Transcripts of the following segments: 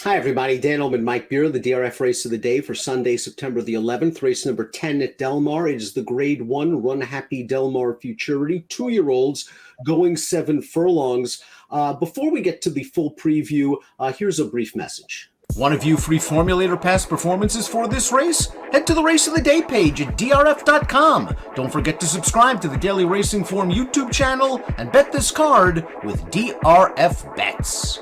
Hi, everybody. Dan Illman and Mike Beer, the DRF race of the day for Sunday, September the 11th, race number 10 at Del Mar. It is the Grade 1 Run Happy Del Mar Futurity, 2-year-olds going 7 furlongs. Before we get to the full preview, here's a brief message. Want to view free Formulator past performances for this race? Head to the Race of the Day page at DRF.com. Don't forget to subscribe to the Daily Racing Form YouTube channel and bet this card with DRF Bets.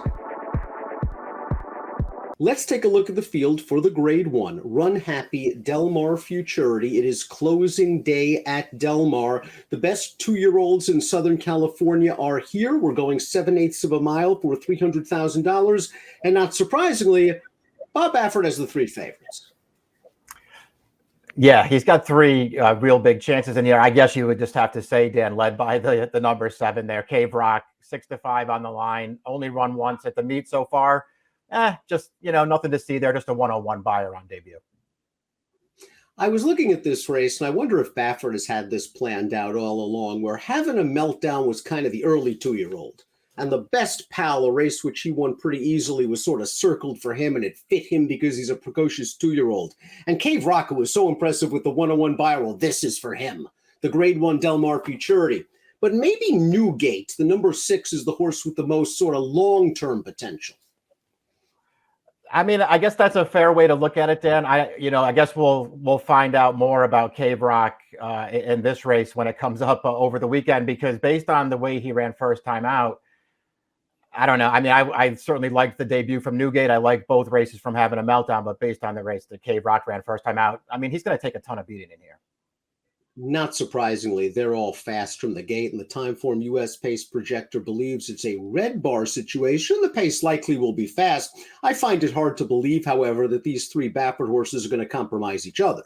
Let's take a look at the field for the Grade 1 Run Happy Del Mar Futurity. It is closing day at Del Mar. The best 2-year-olds in Southern California are here. We're going 7/8 of a mile for $300,000. And not surprisingly, Bob Baffert has the 3 favorites. Yeah, he's got 3 real big chances in here. I guess you would just have to say, Dan, led by the number 7 there. Cave Rock, 6-5 on the line. Only run once at the meet so far. Just, nothing to see there. Just a 101 buyer on debut. I was looking at this race, and I wonder if Baffert has had this planned out all along, where having a meltdown was kind of the early 2-year-old. And the best pal, a race which he won pretty easily, was sort of circled for him, and it fit him because he's a precocious 2-year-old. And Cave Rock was so impressive with the 101 buyer. Well, this is for him. The Grade 1 Del Mar Futurity. But maybe Newgate, the number 6, is the horse with the most sort of long-term potential. I mean, I guess that's a fair way to look at it, Dan. I guess we'll find out more about Cave Rock in this race when it comes up over the weekend, because based on the way he ran first time out, I don't know. I mean, I certainly liked the debut from Newgate. I like both races from having a meltdown, but based on the race that Cave Rock ran first time out, I mean, he's going to take a ton of beating in here. Not surprisingly, they're all fast from the gate, and the Timeform US pace projector believes it's a red bar situation. The pace likely will be fast. I find it hard to believe, however, that these 3 Baffert horses are going to compromise each other.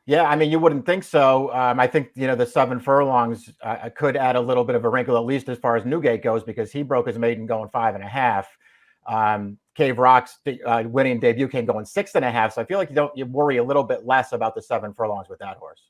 Yeah, I mean, you wouldn't think so. I think, the 7 furlongs could add a little bit of a wrinkle, at least as far as Newgate goes, because he broke his maiden going 5.5. Cave Rock's winning debut came going 6.5. So I feel like you worry a little bit less about the 7 furlongs with that horse.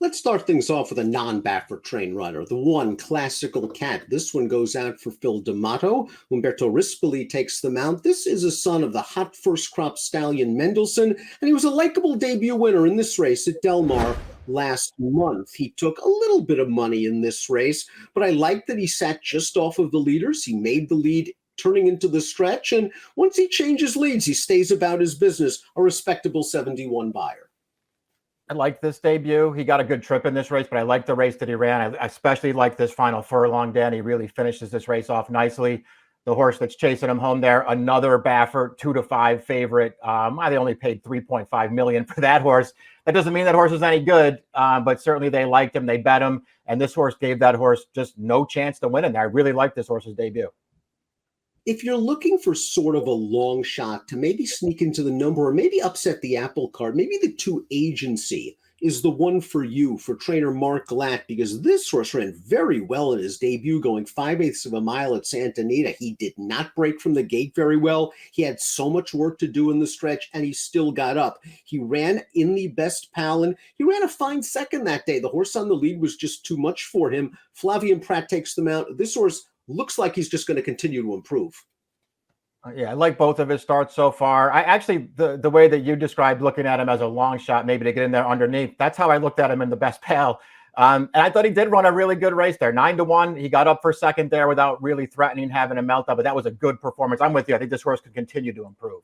Let's start things off with a non-Baffert train runner, the 1 Classical Cat. This one goes out for Phil D'Amato. Umberto Rispoli takes the mount. This is a son of the hot first crop stallion Mendelssohn, and he was a likable debut winner in this race at Del Mar last month. He took a little bit of money in this race, but I like that he sat just off of the leaders. He made the lead turning into the stretch, and once he changes leads, he stays about his business, a respectable 71 buyer. I like this debut. He got a good trip in this race, but I like the race that he ran. I especially like this final furlong, Dan. He really finishes this race off nicely. The horse that's chasing him home there, another Baffert 2-5 favorite. They only paid $3.5 million for that horse. That doesn't mean that horse is any good, but certainly they liked him. They bet him, and this horse gave that horse just no chance to win in there. I really like this horse's debut. If you're looking for sort of a long shot to maybe sneak into the number or maybe upset the apple cart, maybe the 2 Agency is the one for you, for trainer Mark Glatt, because this horse ran very well in his debut, going 5/8 of a mile at Santa Anita. He did not break from the gate very well. He had so much work to do in the stretch, and he still got up. He ran in the best pal, and he ran a fine second that day. The horse on the lead was just too much for him. Flavien Prat takes the mount. This horse looks like he's just going to continue to improve. Yeah, I like both of his starts so far. I actually, the way that you described looking at him as a long shot, maybe to get in there underneath, that's how I looked at him in the best pal. And I thought he did run a really good race there. 9-1. He got up for second there without really threatening having a meltdown, but that was a good performance. I'm with you. I think this horse could continue to improve.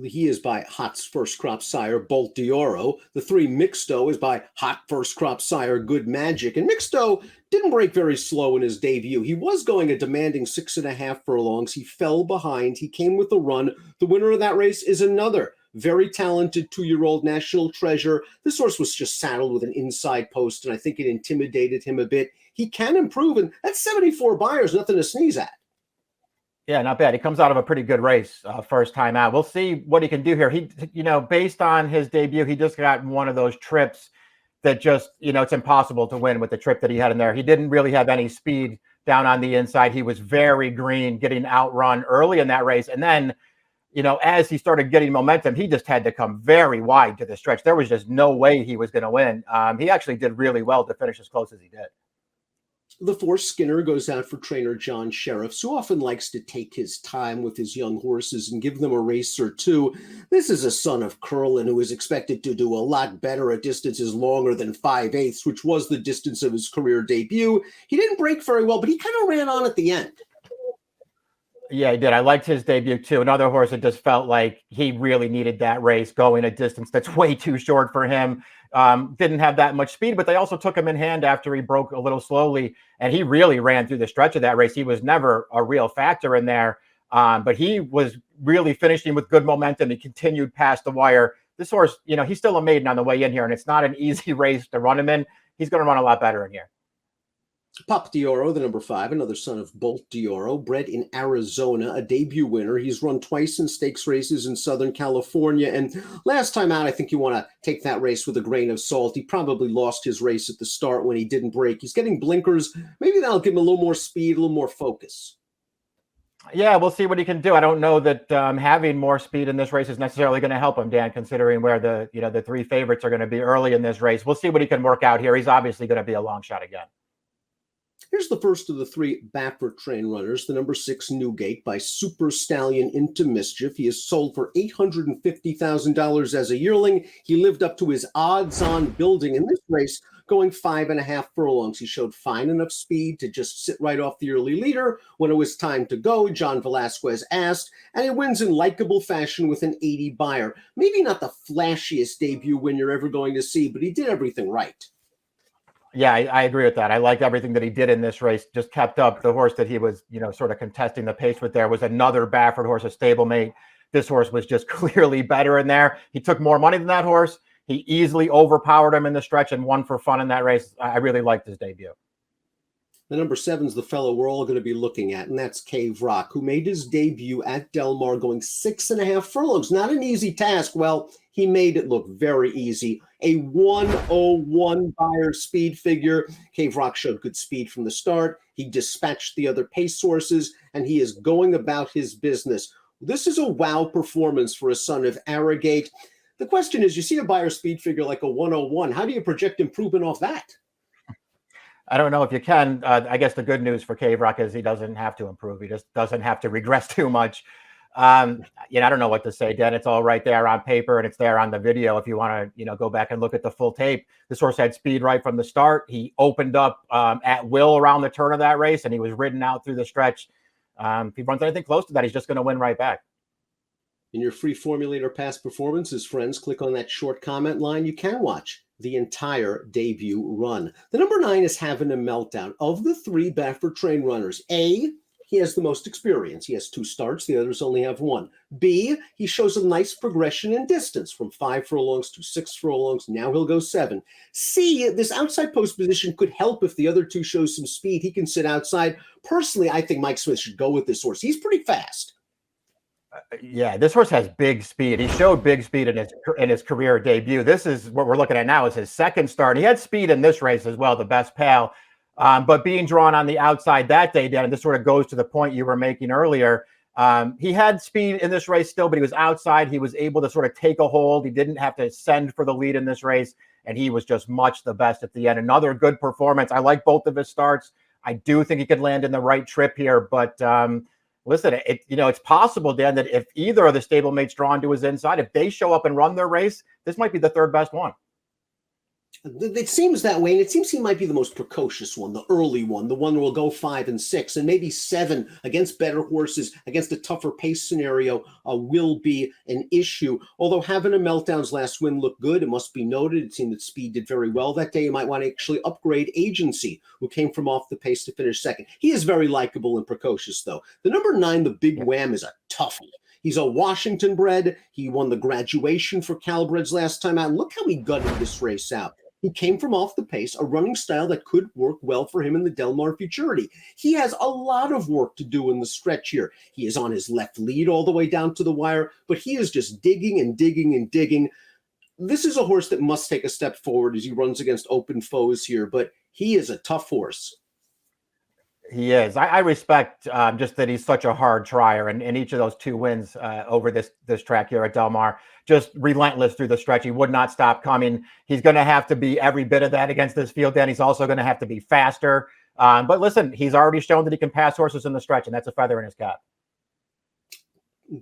He is by Hot's first crop sire, Bolt Dioro. The 3 Mixto is by Hot first crop sire, Good Magic. And Mixto didn't break very slow in his debut. He was going a demanding 6.5 furlongs. He fell behind. He came with a run. The winner of that race is another very talented 2-year-old National Treasure. This horse was just saddled with an inside post, and I think it intimidated him a bit. He can improve, and that's 74 buyers, nothing to sneeze at. Yeah, not bad. He comes out of a pretty good race first time out. We'll see what he can do here. He, based on his debut, he just got one of those trips that just, it's impossible to win with the trip that he had in there. He didn't really have any speed down on the inside. He was very green, getting outrun early in that race. And then, as he started getting momentum, he just had to come very wide to the stretch. There was just no way he was going to win. He actually did really well to finish as close as he did. The 4 Skinner goes out for trainer John Sheriffs, who often likes to take his time with his young horses and give them a race or two. This is a son of Curlin who is expected to do a lot better at distances longer than 5/8, which was the distance of his career debut. He didn't break very well, but he kind of ran on at the end. Yeah, he did. I liked his debut too. Another horse that just felt like he really needed that race, going a distance that's way too short for him. Didn't have that much speed, but they also took him in hand after he broke a little slowly, and he really ran through the stretch of that race. He was never a real factor in there, but he was really finishing with good momentum. He continued past the wire. This horse, he's still a maiden on the way in here, and it's not an easy race to run him in. He's going to run a lot better in here. Pop Dioro, the number 5, another son of Bolt Dioro, bred in Arizona, a debut winner. He's run twice in stakes races in Southern California. And last time out, I think you want to take that race with a grain of salt. He probably lost his race at the start when he didn't break. He's getting blinkers. Maybe that'll give him a little more speed, a little more focus. Yeah, we'll see what he can do. I don't know that having more speed in this race is necessarily going to help him, Dan, considering where the 3 favorites are going to be early in this race. We'll see what he can work out here. He's obviously going to be a long shot again. Here's the first of the 3 Baffert train runners, the number 6 Newgate by Super Stallion Into Mischief. He is sold for $850,000 as a yearling. He lived up to his odds-on building in this race, going 5.5 furlongs. He showed fine enough speed to just sit right off the early leader. When it was time to go, John Velasquez asked, and he wins in likable fashion with an 80 buyer. Maybe not the flashiest debut win you're ever going to see, but he did everything right. Yeah, I agree with that. I liked everything that he did in this race, just kept up. The horse that he was, sort of contesting the pace with there was another Baffert horse, a stablemate. This horse was just clearly better in there. He took more money than that horse. He easily overpowered him in the stretch and won for fun in that race. I really liked his debut. The number 7 is the fellow we're all going to be looking at, and that's Cave Rock, who made his debut at Del Mar going 6.5 furlongs. Not an easy task. Well, he made it look very easy. A 1:01 buyer speed figure. Cave Rock showed good speed from the start. He dispatched the other pace horses, and he is going about his business. This is a wow performance for a son of Arrogate. The question is, you see a buyer speed figure like a 1:01. How do you project improvement off that? I don't know if you can. I guess the good news for Cave Rock is he doesn't have to improve. He just doesn't have to regress too much. I don't know what to say, Dan. It's all right there on paper, and it's there on the video if you want to, go back and look at the full tape. This horse had speed right from the start. He opened up at will around the turn of that race, and he was ridden out through the stretch. If he runs anything close to that, he's just going to win right back. In your free Formulator past performances, friends, click on that short comment line. You can watch the entire debut run. The number 9 is having a meltdown. Of the 3 Baffert train runners, A, he has the most experience. He has 2 starts. The others only have 1. B, he shows a nice progression in distance from 5 furlongs to 6 furlongs. Now he'll go 7. C, this outside post position could help if the other 2 show some speed. He can sit outside. Personally, I think Mike Smith should go with this horse. He's pretty fast. Yeah, this horse has big speed. He showed big speed in his career debut. This is what we're looking at now is his second start. He had speed in this race as well, the best pal. But being drawn on the outside that day, Dan, and this sort of goes to the point you were making earlier. He had speed in this race still, but he was outside. He was able to sort of take a hold. He didn't have to send for the lead in this race, and he was just much the best at the end. Another good performance. I like both of his starts. I do think he could land in the right trip here, but listen, it's possible, Dan, that if either of the stablemates drawn to his inside, if they show up and run their race, this might be the 3rd best one. It seems that way, and it seems he might be the most precocious one, the early one, the one that will go 5 and 6, and maybe 7 against better horses, against a tougher pace scenario will be an issue. Although having a meltdown's last win looked good, it must be noted. It seemed that speed did very well that day. You might want to actually upgrade Agency, who came from off the pace to finish 2nd. He is very likable and precocious, though. The number 9, the Big Wam, is a toughie. He's a Washington bred. He won the graduation for Calbreds last time out. And look how he gutted this race out. He came from off the pace, a running style that could work well for him in the Del Mar Futurity. He has a lot of work to do in the stretch here. He is on his left lead all the way down to the wire, but he is just digging and digging and digging. This is a horse that must take a step forward as he runs against open foes here, but he is a tough horse. He is. I respect just that he's such a hard trier, and in each of those 2 wins over this track here at Del Mar, just relentless through the stretch. He would not stop coming. He's going to have to be every bit of that against this field. Then he's also going to have to be faster. But listen, he's already shown that he can pass horses in the stretch, and that's a feather in his cap.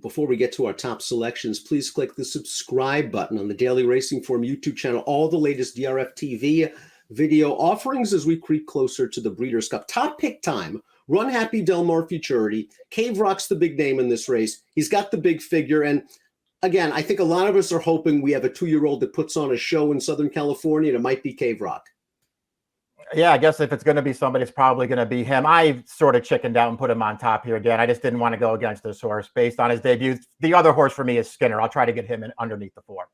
Before we get to our top selections, please click the subscribe button on the Daily Racing Form YouTube channel. All the latest DRF TV video offerings as we creep closer to the Breeders' Cup. Top pick time. Run Happy Del Mar Futurity. Cave Rock's the big name in this race. He's got the big figure. And again, I think a lot of us are hoping we have a 2-year-old that puts on a show in Southern California, and it might be Cave Rock. Yeah, I guess if it's going to be somebody, it's probably going to be him. I sort of chickened out and put him on top here again. I just didn't want to go against this horse based on his debut. The other horse for me is Skinner. I'll try to get him in underneath the 4.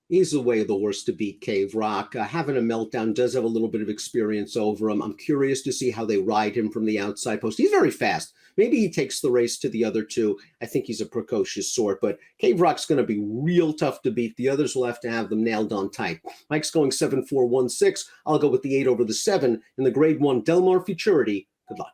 He's the way of the horse to beat Cave Rock. Having a meltdown, does have a little bit of experience over him. I'm curious to see how they ride him from the outside post. He's very fast. Maybe he takes the race to the other two. I think he's a precocious sort, but Cave Rock's going to be real tough to beat. The others will have to have them nailed on tight. Mike's going 7-4-1-6. I'll go with the 8 over the 7 in the Grade 1 Del Mar Futurity. Good luck.